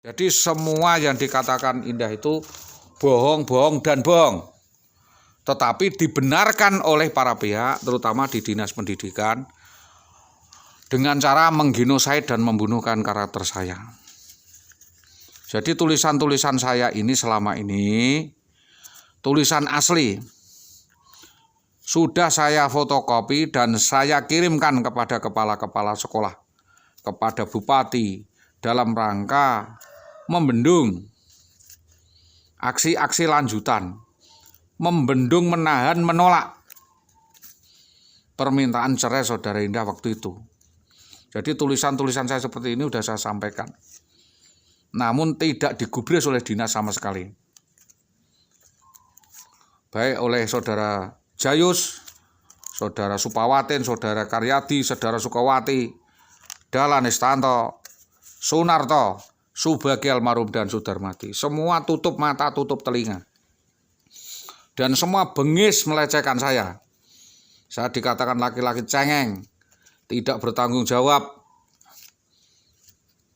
Jadi semua yang dikatakan Indah itu bohong, bohong, dan bohong. Tetapi dibenarkan oleh para pihak, terutama di Dinas Pendidikan, dengan cara menggenosid dan membunuhkan karakter saya. Jadi tulisan-tulisan saya ini selama ini, tulisan asli, sudah saya fotokopi dan saya kirimkan kepada kepala-kepala sekolah, kepada bupati, dalam rangka membendung aksi-aksi lanjutan, membendung, menahan, menolak permintaan cerai Saudara Indah waktu itu. Jadi tulisan-tulisan saya seperti ini sudah saya sampaikan, namun tidak digubris oleh dinas sama sekali. Baik oleh Saudara Jayus, Saudara Supawatin, Saudara Karyadi, Saudara Sukawati, Dahlan Istanto, Sunarto, Subagi almarhum dan Sudarmati. Semua tutup mata, tutup telinga. Dan semua bengis melecehkan saya. Saya dikatakan laki-laki cengeng, tidak bertanggung jawab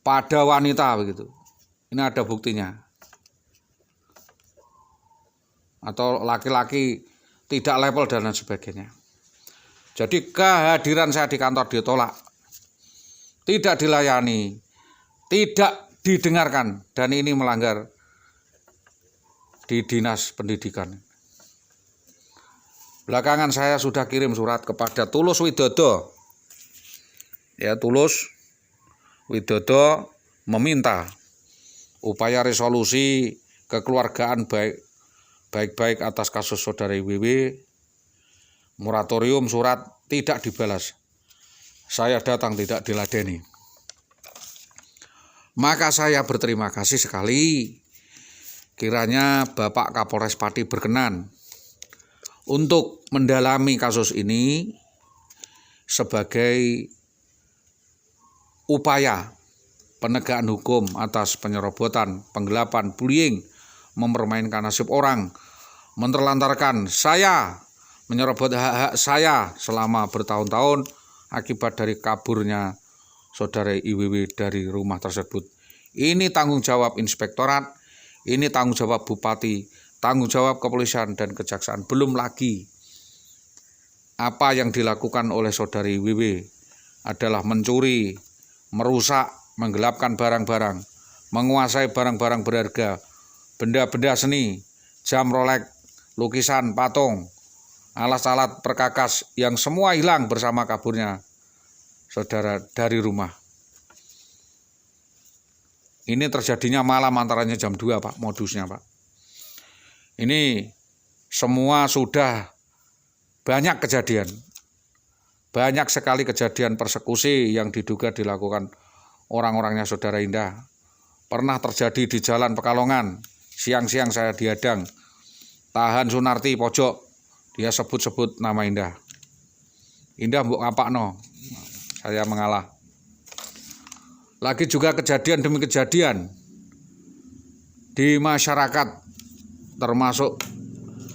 pada wanita begitu. Ini ada buktinya. Atau laki-laki tidak level dan lain sebagainya. Jadi kehadiran saya di kantor ditolak, tidak dilayani, tidak didengarkan, dan ini melanggar di Dinas Pendidikan. Belakangan saya sudah kirim surat kepada Tulus Widodo. Ya, Tulus Widodo meminta upaya resolusi kekeluargaan baik-baik atas kasus Saudara IWW. Moratorium surat tidak dibalas. Saya datang tidak diladeni. Maka saya berterima kasih sekali kiranya Bapak Kapolres Pati berkenan untuk mendalami kasus ini sebagai upaya penegakan hukum atas penyerobotan, penggelapan, bullying, mempermainkan nasib orang, menerlantarkan saya, menyerobot hak-hak saya selama bertahun-tahun akibat dari kaburnya Saudara IWW dari rumah tersebut. Ini tanggung jawab inspektorat, ini tanggung jawab bupati, tanggung jawab kepolisian dan kejaksaan. Belum lagi apa yang dilakukan oleh Saudara IWW adalah mencuri, merusak, menggelapkan barang-barang, menguasai barang-barang berharga, benda-benda seni, jam Rolex, lukisan, patung, alat-alat perkakas yang semua hilang bersama kaburnya Saudara dari rumah. Ini terjadinya malam antaranya jam 2 Pak, modusnya Pak. Ini semua sudah banyak kejadian. Banyak sekali kejadian persekusi yang diduga dilakukan orang-orangnya Saudara Indah. Pernah terjadi di Jalan Pekalongan, siang-siang saya dihadang. Tahan Sunarti pojok, dia sebut-sebut nama Indah. Indah mbok ngapakno. Saya mengalah. Lagi juga kejadian demi kejadian di masyarakat, termasuk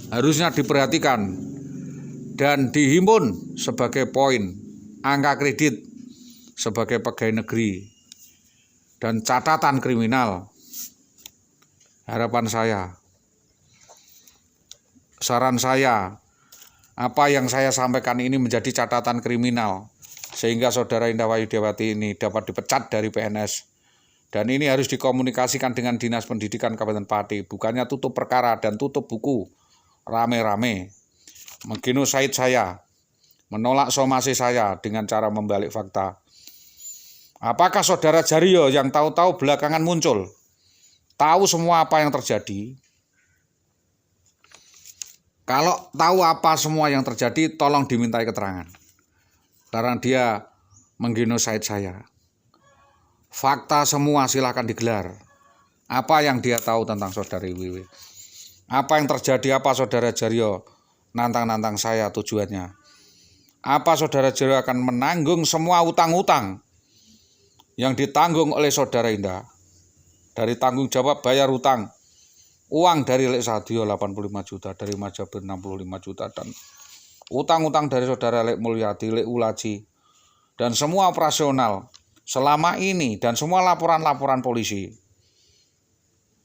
harusnya diperhatikan dan dihimpun sebagai poin angka kredit sebagai pegawai negeri dan catatan kriminal. Harapan saya, saran saya, apa yang saya sampaikan ini menjadi catatan kriminal, sehingga Saudara Indah Wayudewati ini dapat dipecat dari PNS. Dan ini harus dikomunikasikan dengan Dinas Pendidikan Kabupaten Pati. Bukannya tutup perkara dan tutup buku rame-rame. Menggenosid saya, menolak somasi saya dengan cara membalik fakta. Apakah Saudara Jaryo yang tahu-tahu belakangan muncul, tahu semua apa yang terjadi? Kalau tahu apa semua yang terjadi, tolong dimintai keterangan. Karena dia menggenosid saya. Fakta semua silahkan digelar. Apa yang dia tahu tentang Saudara IWW? Apa yang terjadi, apa Saudara Jaryo nantang-nantang saya tujuannya? Apa Saudara Jaryo akan menanggung semua utang-utang yang ditanggung oleh Saudara Indah? Dari tanggung jawab bayar utang, uang dari Lek Sadio 85 juta, dari Majabir 65 juta, dan utang-utang dari Saudara Lek Mulyadi, Lek Ulaji, dan semua operasional selama ini, dan semua laporan-laporan polisi.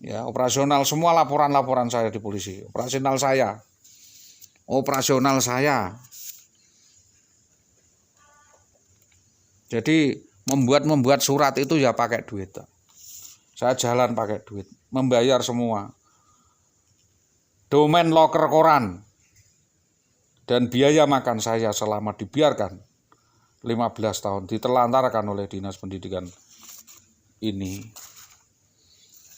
Ya, operasional semua laporan-laporan saya di polisi. Operasional saya. Jadi membuat surat itu ya pakai duit. Saya jalan pakai duit, membayar semua. Domain loker koran dan biaya makan saya selama dibiarkan 15 tahun ditelantarkan oleh Dinas Pendidikan ini.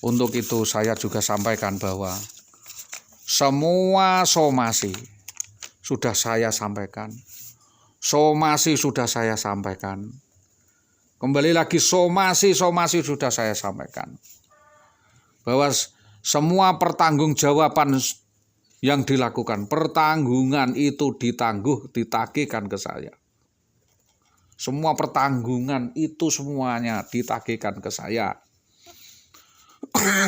Untuk itu saya juga sampaikan bahwa semua somasi sudah saya sampaikan. Kembali lagi somasi sudah saya sampaikan. Bahwa semua pertanggungjawaban yang dilakukan, pertanggungan itu ditagihkan ke saya. Semua pertanggungan itu semuanya ditagihkan ke saya.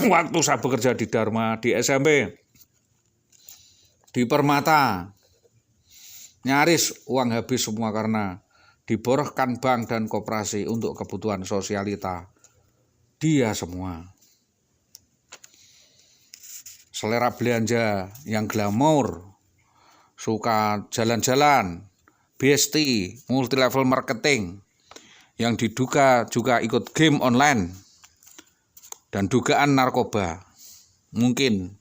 Waktu saya bekerja di Dharma, di SMP, di Permata, nyaris uang habis semua karena diboroskan bank dan koperasi untuk kebutuhan sosialita. Dia semua. Selera belanja yang glamor, suka jalan-jalan, besti, multi level marketing, yang diduga juga ikut game online, dan dugaan narkoba mungkin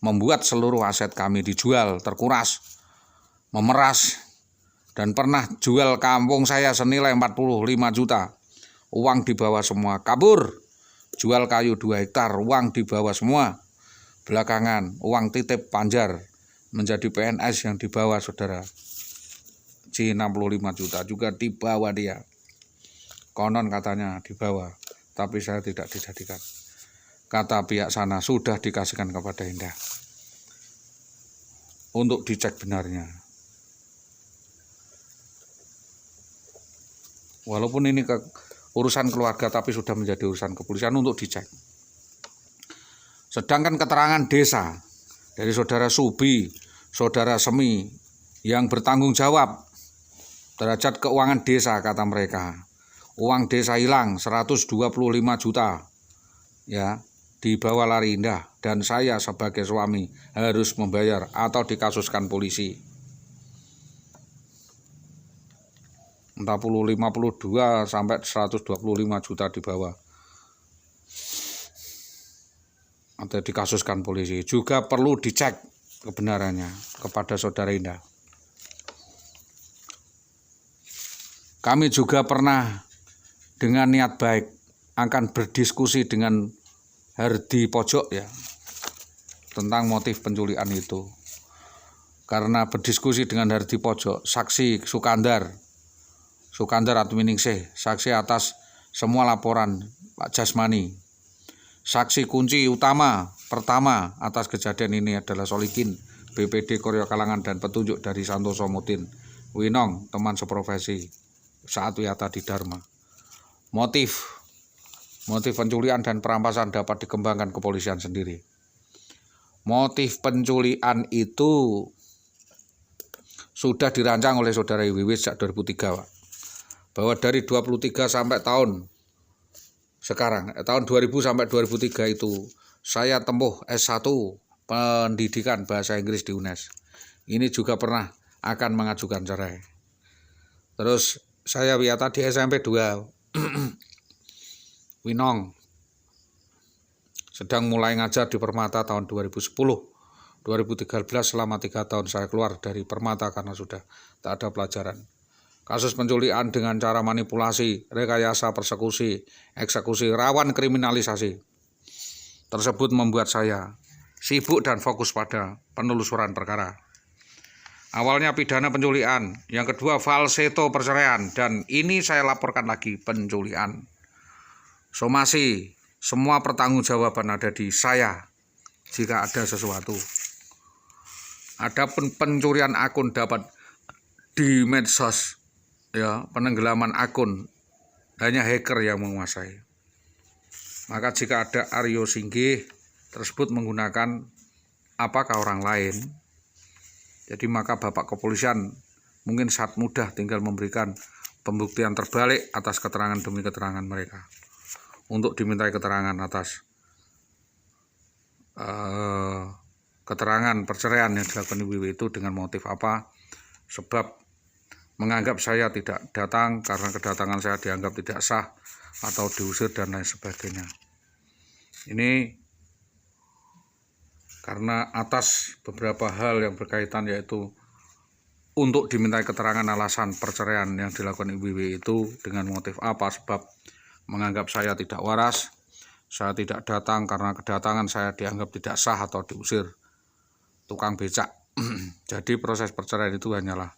membuat seluruh aset kami dijual, terkuras, memeras, dan pernah jual kampung saya senilai 45 juta. Uang dibawa semua, kabur. Jual kayu 2 hektar, uang dibawa semua. Belakangan uang titip Panjar menjadi PNS yang dibawa saudara. 65 juta juga dibawa dia. Konon katanya dibawa, tapi saya tidak dijadikan. Kata pihak sana sudah dikasihkan kepada Indah untuk dicek benarnya. Walaupun ini urusan keluarga, tapi sudah menjadi urusan kepolisian untuk dicek. Sedangkan keterangan desa dari saudara Subi, saudara Semi yang bertanggung jawab derajat keuangan desa, kata mereka, uang desa hilang 125 juta. Ya, dibawa lari Indah, dan saya sebagai suami harus membayar atau dikasuskan polisi. 52 sampai 125 juta dibawa atau dikasuskan polisi. Juga perlu dicek kebenarannya kepada saudara Indah. Kami juga pernah dengan niat baik akan berdiskusi dengan Hardi Pojok ya tentang motif penculikan itu. Karena berdiskusi dengan Hardi Pojok, saksi Sukandar Atminingsih, saksi atas semua laporan Pak Jasmani. Saksi kunci utama pertama atas kejadian ini adalah Solikin, BPD Koryo Kalangan, dan petunjuk dari Santoso Mutin Winong, teman seprofesi saat wiyata di Dharma. Motif penculikan dan perampasan dapat dikembangkan kepolisian sendiri. Motif penculikan itu sudah dirancang oleh saudara IWW sejak 2003, Pak. Bahwa dari 23 sampai tahun 2000 sampai 2003 itu saya tempuh S1 pendidikan bahasa Inggris di UNES. Ini juga pernah akan mengajukan cerai. Terus saya wiyata di SMP 2 Winong, sedang mulai ngajar di Permata tahun 2010. 2013 selama 3 tahun saya keluar dari Permata karena sudah tak ada pelajaran. Kasus penculikan dengan cara manipulasi, rekayasa, persekusi, eksekusi, rawan kriminalisasi tersebut membuat saya sibuk dan fokus pada penelusuran perkara. Awalnya pidana penculikan, yang kedua falseto perceraian, dan ini saya laporkan lagi penculikan. Somasi, semua pertanggungjawaban ada di saya jika ada sesuatu. Adapun pencurian akun dapat di medsos, ya, penenggelaman akun hanya hacker yang menguasai. Maka jika ada Aryo Singgih tersebut menggunakan apakah orang lain, jadi maka Bapak Kepolisian mungkin saat mudah tinggal memberikan pembuktian terbalik atas keterangan demi keterangan mereka untuk dimintai keterangan atas keterangan perceraian yang dilakukan Ibu Wiwi itu dengan motif apa, sebab menganggap saya tidak datang karena kedatangan saya dianggap tidak sah atau diusir dan lain sebagainya. Ini karena atas beberapa hal yang berkaitan, yaitu untuk dimintai keterangan alasan perceraian yang dilakukan Ibu Wiwi itu dengan motif apa, sebab menganggap saya tidak waras, saya tidak datang karena kedatangan saya dianggap tidak sah atau diusir tukang becak. Jadi proses perceraian itu hanyalah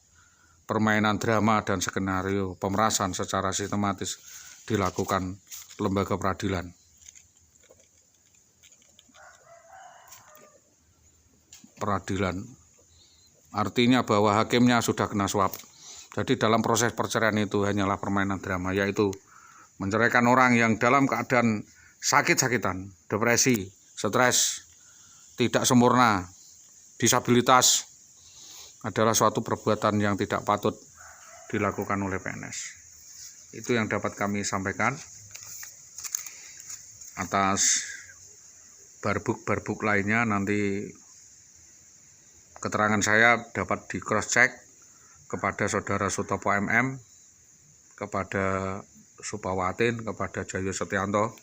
permainan drama dan skenario pemerasan secara sistematis dilakukan lembaga peradilan. Artinya bahwa hakimnya sudah kena suap. Jadi dalam proses perceraian itu hanyalah permainan drama, yaitu menceraikan orang yang dalam keadaan sakit-sakitan, depresi, stres, tidak sempurna, disabilitas, adalah suatu perbuatan yang tidak patut dilakukan oleh PNS. Itu yang dapat kami sampaikan. Atas barbuk-barbuk lainnya nanti keterangan saya dapat di cross check kepada saudara Sutopo MM, kepada Supawatin, kepada Jayo Setianto,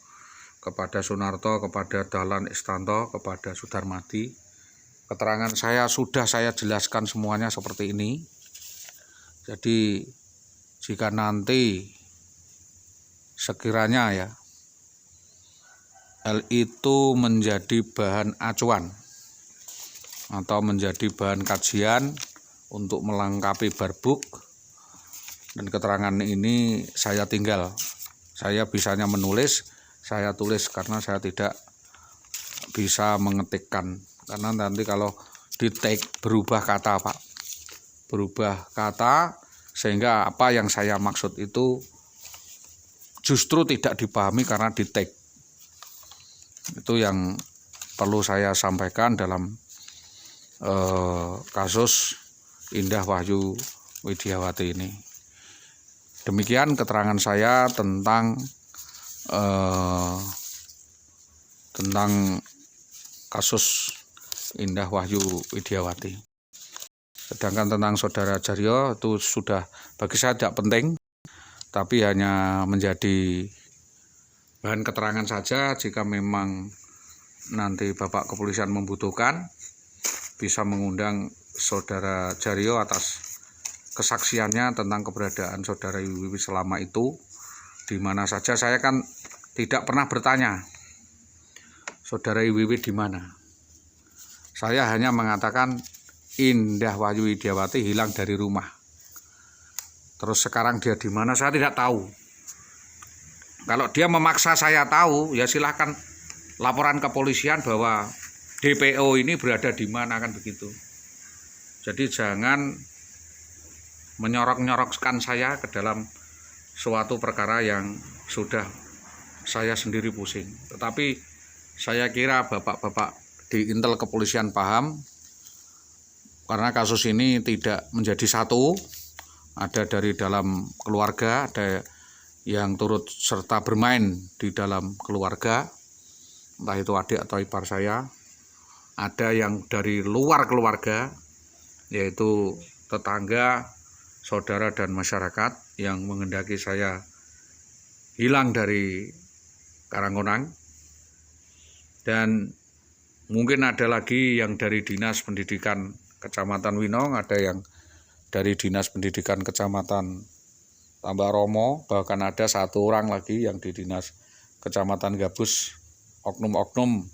kepada Sunarto, kepada Dahlan Istanto, kepada Sudarmadi. Keterangan saya sudah saya jelaskan semuanya seperti ini. Jadi jika nanti sekiranya ya hal itu menjadi bahan acuan atau menjadi bahan kajian untuk melengkapi barbuk dan keterangan ini, saya tinggal. Saya bisanya menulis, saya tulis karena saya tidak bisa mengetikkan. Karena nanti kalau di-take berubah kata, Pak. Berubah kata sehingga apa yang saya maksud itu justru tidak dipahami karena di-take. Itu yang perlu saya sampaikan dalam kasus Indah Wahyu Widiawati ini. Demikian keterangan saya tentang kasus Indah Wahyu Widiawati. Sedangkan tentang saudara Jaryo itu sudah bagi saya tidak penting, tapi hanya menjadi bahan keterangan saja. Jika memang nanti Bapak Kepolisian membutuhkan, bisa mengundang saudara Jaryo atas kesaksiannya tentang keberadaan saudara Ibu Wiwi selama itu di mana saja. Saya kan tidak pernah bertanya saudara Ibu Wiwi di mana. Saya hanya mengatakan Indah Wahyu Widiawati hilang dari rumah. Terus sekarang dia di mana saya tidak tahu. Kalau dia memaksa saya tahu, ya silahkan laporan kepolisian bahwa DPO ini berada di mana, kan begitu. Jadi jangan menyorok-nyorokkan saya ke dalam suatu perkara yang sudah saya sendiri pusing. Tetapi saya kira bapak-bapak di Intel Kepolisian paham, karena kasus ini tidak menjadi satu, ada dari dalam keluarga, ada yang turut serta bermain di dalam keluarga, entah itu adik atau ipar saya, ada yang dari luar keluarga, yaitu tetangga, saudara dan masyarakat yang menghendaki saya hilang dari Karangkonang, dan mungkin ada lagi yang dari Dinas Pendidikan Kecamatan Winong, ada yang dari Dinas Pendidikan Kecamatan Tambak Romo, bahkan ada satu orang lagi yang di Dinas Kecamatan Gabus, oknum-oknum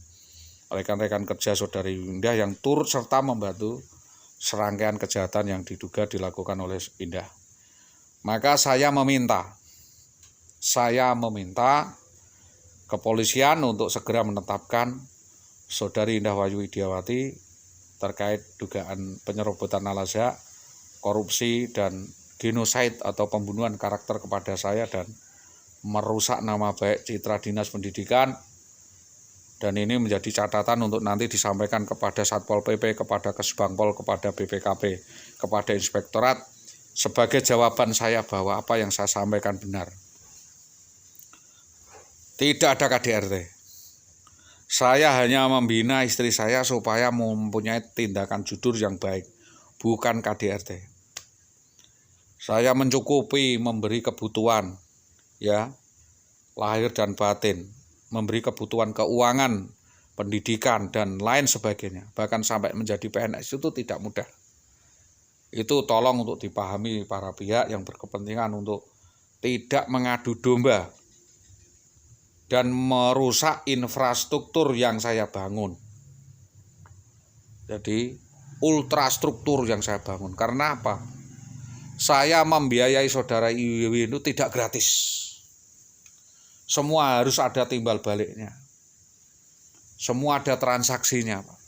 rekan-rekan kerja saudara Indah yang turut serta membantu serangkaian kejahatan yang diduga dilakukan oleh Indah. Maka saya meminta kepolisian untuk segera menetapkan saudari Indah Wahyu Widiawati terkait dugaan penyerobotan al-Azhar, korupsi dan genosid atau pembunuhan karakter kepada saya dan merusak nama baik citra Dinas Pendidikan. Dan ini menjadi catatan untuk nanti disampaikan kepada Satpol PP, kepada Kesbangpol, kepada BPKP, kepada Inspektorat, sebagai jawaban saya bahwa apa yang saya sampaikan benar. Tidak ada KDRT. Saya hanya membina istri saya supaya mempunyai tindakan jujur yang baik, bukan KDRT. Saya mencukupi memberi kebutuhan, ya, lahir dan batin, memberi kebutuhan keuangan, pendidikan, dan lain sebagainya. Bahkan sampai menjadi PNS itu tidak mudah. Itu tolong untuk dipahami para pihak yang berkepentingan untuk tidak mengadu domba dan merusak infrastruktur yang saya bangun. Jadi ultrastruktur yang saya bangun. Karena apa? Saya membiayai saudara IWW itu tidak gratis. Semua harus ada timbal baliknya. Semua ada transaksinya, Pak.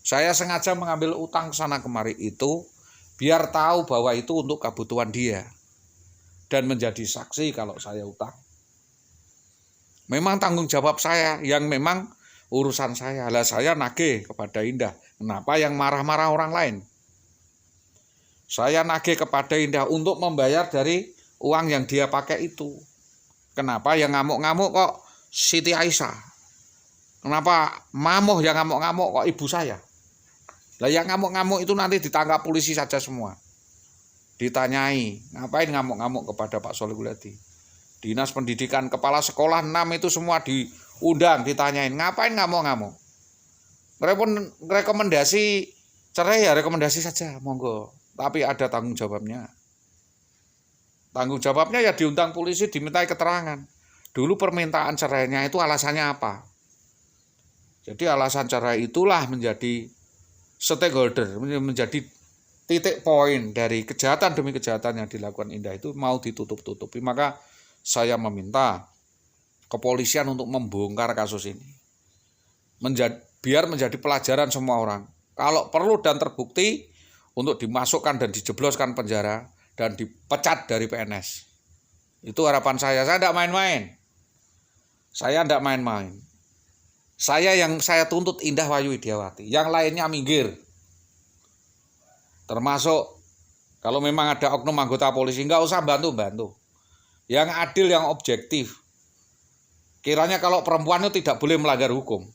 Saya sengaja mengambil utang sana kemari itu biar tahu bahwa itu untuk kebutuhan dia dan menjadi saksi kalau saya utang. Memang tanggung jawab saya, yang memang urusan saya. Lah saya nagih kepada Indah. Kenapa yang marah-marah orang lain? Saya nagih kepada Indah untuk membayar dari uang yang dia pakai itu. Kenapa yang ngamuk-ngamuk kok Siti Aisyah? Kenapa Mamuh yang ngamuk-ngamuk kok ibu saya? Lah yang ngamuk-ngamuk itu nanti ditangkap polisi saja semua. Ditanyai, ngapain ngamuk-ngamuk kepada Pak Solihuddin? Dinas Pendidikan, kepala sekolah 6 itu semua diundang, ditanyain, ngapain ngamuk-ngamuk? Rekomendasi cerai ya rekomendasi saja, monggo. Tapi ada tanggung jawabnya. Tanggung jawabnya ya diundang polisi, dimintai keterangan. Dulu permintaan cerainya itu alasannya apa? Jadi alasan cerai itulah menjadi stakeholder, menjadi titik poin dari kejahatan demi kejahatan yang dilakukan Indah itu mau ditutup-tutupi. Maka saya meminta kepolisian untuk membongkar kasus ini. Biar menjadi pelajaran semua orang. Kalau perlu dan terbukti, untuk dimasukkan dan dijebloskan penjara dan dipecat dari PNS. Itu harapan saya. Saya tidak main-main. Saya tidak main-main. Yang saya tuntut Indah Wayu Widiawati. Yang lainnya minggir. Termasuk kalau memang ada oknum anggota polisi, nggak usah bantu-bantu. Yang adil, yang objektif. Kiranya kalau perempuan itu tidak boleh melanggar hukum.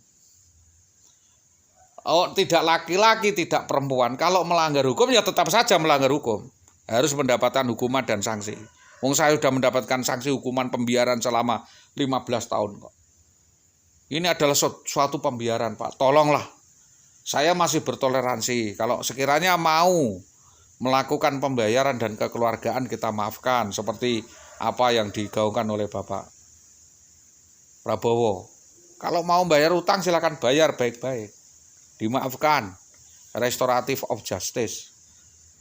Oh, tidak laki-laki, tidak perempuan. Kalau melanggar hukum ya tetap saja melanggar hukum. Harus mendapatkan hukuman dan sanksi. Wong saya sudah mendapatkan sanksi hukuman pembiaran selama 15 tahun kok. Ini adalah suatu pembiaran, Pak. Tolonglah. Saya masih bertoleransi. Kalau sekiranya mau melakukan pembayaran dan kekeluargaan, kita maafkan. Seperti apa yang digaungkan oleh Bapak Prabowo. Kalau mau bayar utang silakan bayar baik-baik. Dimaafkan, restoratif of justice.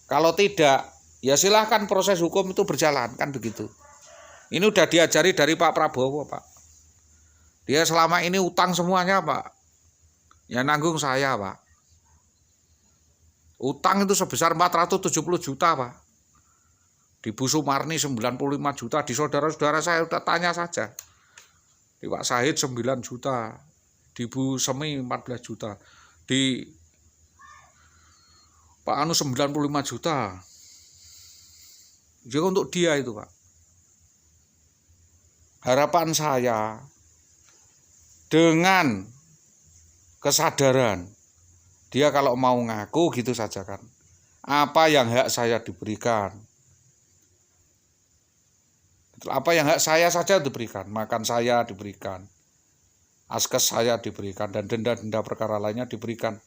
Kalau tidak, ya silahkan proses hukum itu berjalan, kan begitu. Ini udah diajari dari Pak Prabowo, Pak. Dia selama ini utang semuanya, Pak. Ya nanggung saya, Pak. Utang itu sebesar 470 juta, Pak. Di Bu Sumarni 95 juta, di saudara-saudara saya udah tanya saja. Di Pak Sahid 9 juta, di Bu Semi 14 juta. Di Pak Anu 95 juta. Jadi untuk dia itu, Pak. Harapan saya dengan kesadaran dia kalau mau ngaku gitu saja kan. Apa yang hak saya diberikan. Apa yang hak saya saja diberikan. Makan saya diberikan. Askes saya diberikan dan denda-denda perkara lainnya diberikan.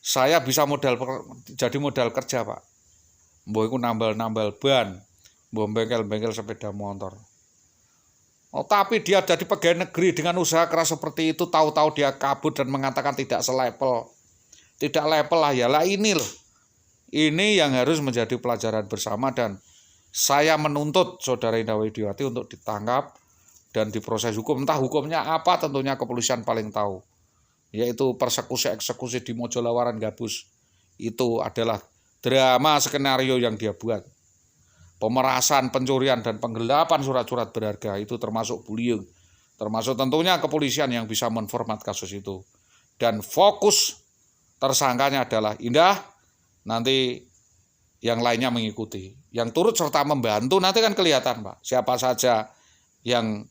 Saya bisa jadi modal kerja, Pak. Mbok iku nambal-nambal ban, mbok bengkel-bengkel sepeda motor. Oh, tapi dia jadi pegawai negeri dengan usaha keras seperti itu, tahu-tahu dia kabur dan mengatakan tidak selevel. Tidak level lah ya. Lah ini loh. Ini yang harus menjadi pelajaran bersama dan saya menuntut Saudara Indah Widiawati untuk ditangkap dan diproses hukum. Entah hukumnya apa, tentunya kepolisian paling tahu. Yaitu persekusi-eksekusi di Mojolawaran Gabus. Itu adalah drama skenario yang dia buat. Pemerasan, pencurian, dan penggelapan surat-surat berharga itu termasuk bullying. Termasuk tentunya kepolisian yang bisa menformat kasus itu. Dan fokus tersangkanya adalah Indah, nanti yang lainnya mengikuti. Yang turut serta membantu nanti kan kelihatan, Pak. Siapa saja yang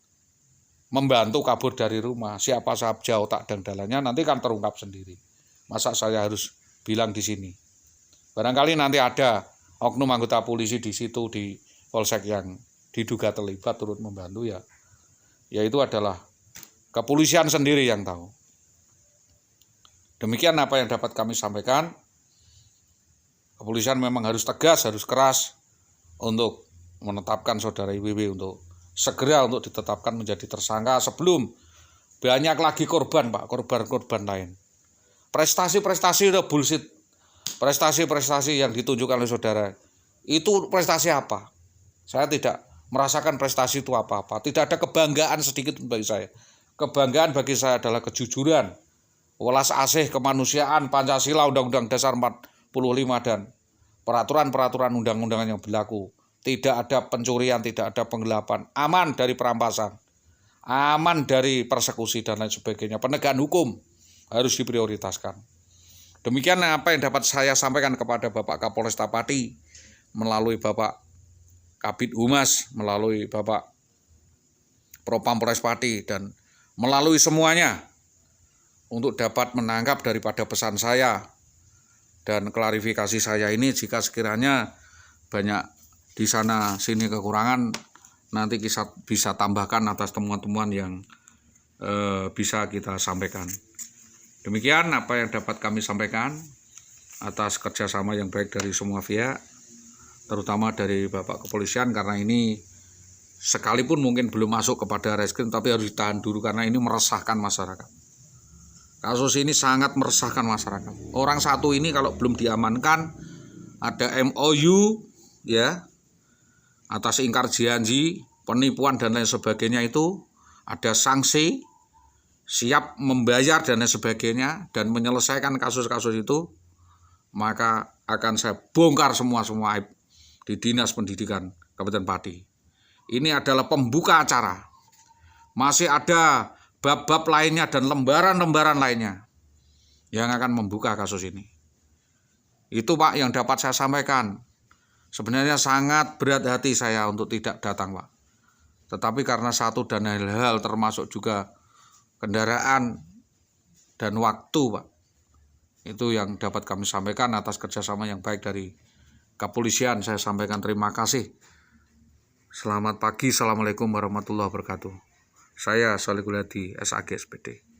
membantu kabur dari rumah. Siapa saja otak dan dalannya nanti kan terungkap sendiri. Masa saya harus bilang di sini? Barangkali nanti ada oknum anggota polisi di situ di polsek yang diduga terlibat turut membantu ya itu adalah kepolisian sendiri yang tahu. Demikian apa yang dapat kami sampaikan. Kepolisian memang harus tegas, harus keras untuk menetapkan saudara IWW untuk segera untuk ditetapkan menjadi tersangka sebelum banyak lagi korban, Pak, korban-korban lain. Prestasi-prestasi udah bullshit. Prestasi-prestasi yang ditunjukkan oleh saudara itu prestasi apa? Saya tidak merasakan prestasi itu apa-apa. Tidak ada kebanggaan sedikit bagi saya. Kebanggaan bagi saya adalah kejujuran, welas asih kemanusiaan, Pancasila, Undang-Undang Dasar 45 dan peraturan-peraturan undang-undangan yang berlaku. Tidak ada pencurian, tidak ada penggelapan, aman dari perampasan, aman dari persekusi dan lain sebagainya. Penegakan hukum harus diprioritaskan. Demikian apa yang dapat saya sampaikan kepada Bapak Kapolresta Pati melalui Bapak Kabid Humas, melalui Bapak Propam Polres Pati dan melalui semuanya untuk dapat menangkap daripada pesan saya dan klarifikasi saya ini. Jika sekiranya banyak di sana sini kekurangan, nanti kita bisa tambahkan atas temuan-temuan yang bisa kita sampaikan. Demikian apa yang dapat kami sampaikan atas kerjasama yang baik dari semua pihak, terutama dari Bapak Kepolisian, karena ini sekalipun mungkin belum masuk kepada reskrim tapi harus ditahan dulu karena ini meresahkan masyarakat. Kasus ini sangat meresahkan masyarakat. Orang satu ini kalau belum diamankan, ada MOU ya atas ingkar janji, penipuan dan lain sebagainya, itu ada sanksi, siap membayar dan lain sebagainya, dan menyelesaikan kasus-kasus itu, maka akan saya bongkar semua aib di Dinas Pendidikan Kabupaten Pati. Ini adalah pembuka acara. Masih ada bab-bab lainnya dan lembaran-lembaran lainnya yang akan membuka kasus ini. Itu Pak yang dapat saya sampaikan. Sebenarnya sangat berat hati saya untuk tidak datang, Pak. Tetapi karena satu dan hal-hal termasuk juga kendaraan dan waktu, Pak. Itu yang dapat kami sampaikan atas kerjasama yang baik dari kepolisian. Saya sampaikan terima kasih. Selamat pagi, Assalamualaikum warahmatullahi wabarakatuh. Saya Solikul Hadi, SAG SPD.